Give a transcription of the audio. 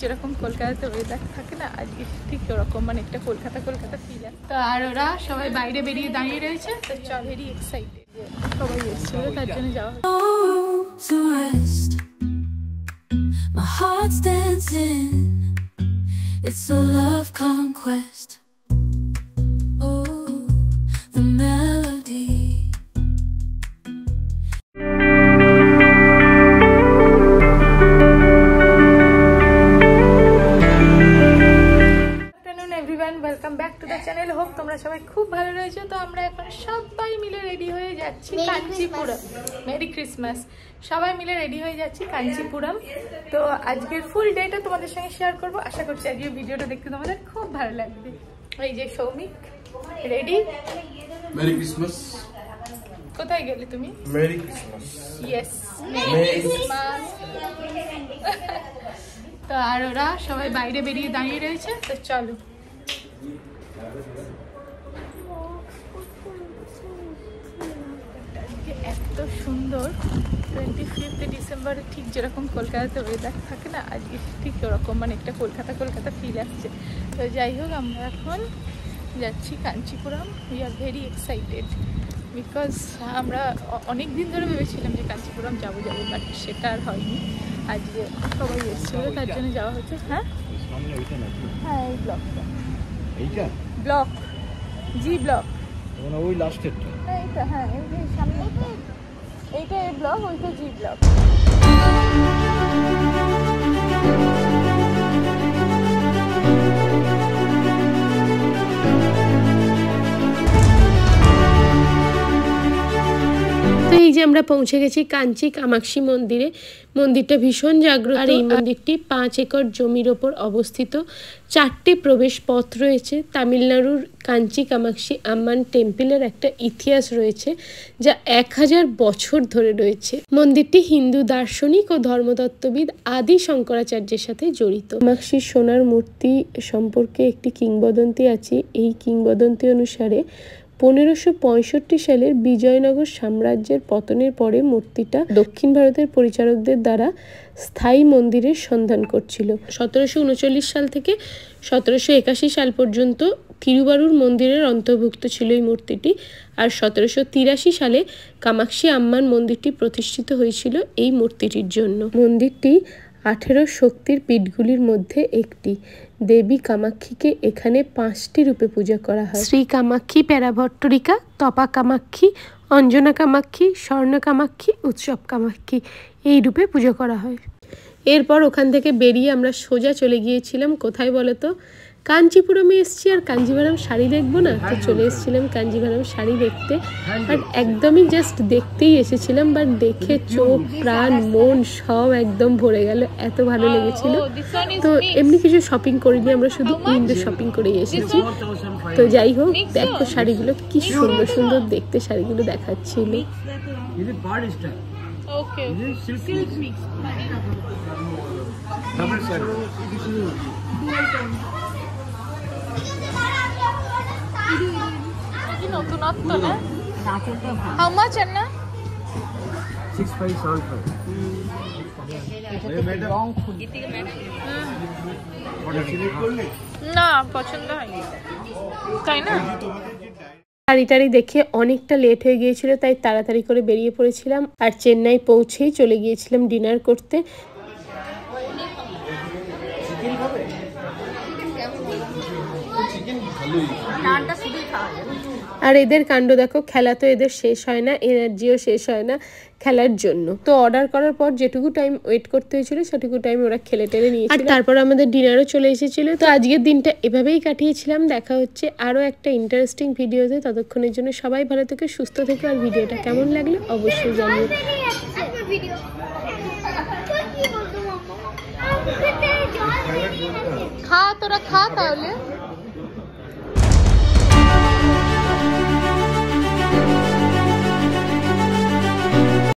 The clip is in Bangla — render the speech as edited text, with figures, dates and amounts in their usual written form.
যেরকম কলকাতাতে ওয়েদার থাকে না, আজকে ঠিক ওরকম, মানে একটা কলকাতা ফিল আছে। তো আর ওরা সবাই বাইরে বেরিয়ে দাঁড়িয়ে রয়েছে, তো ভেরি এক্সাইটেড যে সবাই এসেছিল, তার জন্য যাওয়া হচ্ছে। My heart's dancing, it's a love conquest. Oh, the melody. Welcome back to the channel. Hope তোমরা সবাই খুব ভালো রয়েছো। তো আমরা এখন সবাই মিলে রেডি হয়ে যাচ্ছি কাঞ্চিপুরম। Merry Christmas. সবাই মিলে রেডি হয়ে যাচ্ছি কাঞ্চিপুরম। তো আজকের ফুল ডেটা তোমাদের সঙ্গে শেয়ার করবো। আশা করছি আজকের ভিডিওটা দেখতে তোমাদের খুব ভালো লাগবে। এই যে সৌমিক রেডি। Merry Christmas. কোথায় গেলে তুমি? Merry Christmas. Yes, merry Christmas. তো আর ওরা সবাই বাইরে বেরিয়ে দাঁড়িয়ে রয়েছে, তো চলো। এত সুন্দর 25 ডিসেম্বরে ঠিক যেরকম কলকাতাতে ওয়েদার থাকে না, আজকে ঠিক ওরকম, মানে একটা কলকাতা ফিল আসছে। তো যাই হোক, আমরা এখন যাচ্ছি Kanchipuram. We are very excited because আমরা অনেক দিন ধরে ভেবেছিলাম যে কাঞ্চিপুরম যাবো, বাট সেটা আর হয়নি। আজকে সবাই এসেছিল, তার জন্য যাওয়া হচ্ছে। হ্যাঁ হ্যাঁ, এই ব্লকটা, এইটা ব্লক জি ব্লক, মানে ওই লাস্টেরটা। এইটা হ্যাঁ, এই যে সামনে এইটা এই ব্লক, ওইটা জি ব্লক। এই যে আমরা পৌঁছে গেছি কাঞ্চি কামাক্ষী মন্দিরে। মন্দিরটা ভীষণ জাগ্রত আর এই মন্দিরটি 5 একর জমির ওপর অবস্থিত। 4টে প্রবেশ পথ রয়েছে। তামিলনাড়ুর কাঞ্চি কামাক্ষী আম্মান টেম্পলের একটা ইতিহাস রয়েছে যা 1000 বছর ধরে রয়েছে। মন্দিরটি হিন্দু দার্শনিক ও ধর্মতত্ত্ববিদ আদি শঙ্করাচার্যের সাথে জড়িত। কামাক্ষীর সোনার মূর্তি সম্পর্কে একটি কিংবদন্তি আছে। এই কিংবদন্তি অনুসারে 1565 সালের বিজয়নগর সাম্রাজ্যের পতনের পরে মূর্তিটা দক্ষিণ ভারতের পরিচারকদের দ্বারা স্থায়ী মন্দিরের সন্ধান করছিল। 1739 সাল থেকে 1781 সাল পর্যন্ত তিরুবারুর মন্দিরের অন্তর্ভুক্ত ছিল এই মূর্তিটি। আর 1783 সালে কামাক্ষী আম্মান মন্দিরটি প্রতিষ্ঠিত হয়েছিল এই মূর্তিটির জন্য। মন্দিরটি 18 শক্তির পীঠগুলির মধ্যে একটি। দেবী কামাক্ষীকে এখানে 5টি রূপে পূজা করা হয়। শ্রী কামাক্ষী, প্যারাভট্টরিকা, তপা কামাক্ষী, অঞ্জনা কামাক্ষী, স্বর্ণ কামাক্ষী, উৎসব কামাক্ষী, এই রূপে পুজো করা হয়। এরপর ওখান থেকে বেরিয়ে আমরা সোজা চলে গিয়েছিলাম কোথায় বলো তো? কাঞ্চিপুরমে এসেছি, আর কাঞ্জিভারাম শাড়ি দেখবো না? তো চলে এসেছিলাম কাঞ্জিভারাম শাড়ি দেখতে। আর একদমই জাস্ট দেখতেই এসেছিলাম, বাট দেখে চোখ প্রাণ মন সব একদম ভরে গেল, এত ভালো লেগেছিল। তো এমনি কিছু শপিং করিনি, আমরা শুধু উইন্ডো শপিং করেই এসেছি। তো যাই হোক, দেখো শাড়িগুলো কি সুন্দর সুন্দর দেখতে শাড়িগুলো দেখাচ্ছিল। নতুনত্ব না? How much Anna? 6575 না, পছন্দ হয়নি, তাই না? শাড়িটারি দেখে অনেকটা লেট হয়ে গিয়েছিল, তাই তাড়াতাড়ি করে বেরিয়ে পড়েছিলাম। আর চেন্নাই পৌঁছেই চলে গিয়েছিলাম ডিনার করতে। আর এদের কাণ্ড দেখো, খেলা তো এদের শেষ হয় না, এনার্জিও শেষ হয় না খেলার জন্য। তো অর্ডার করার পর যেটুকু টাইম ওয়েট করতে হয়েছিল সেটুকু টাইম ওরা খেলে টেলে নিয়েছিল। আর তারপর আমাদের ডিনারও চলে এসেছিল। তো আজকের দিনটা এভাবেই কাটিয়েছিলাম। দেখা হচ্ছে আরও একটা ইন্টারেস্টিং ভিডিওতে। ততক্ষণের জন্য সবাই ভালো থেকে সুস্থ থেকে। আর ভিডিওটা কেমন লাগলো অবশ্যই জানিও। খা, তোরা খা তাহলে।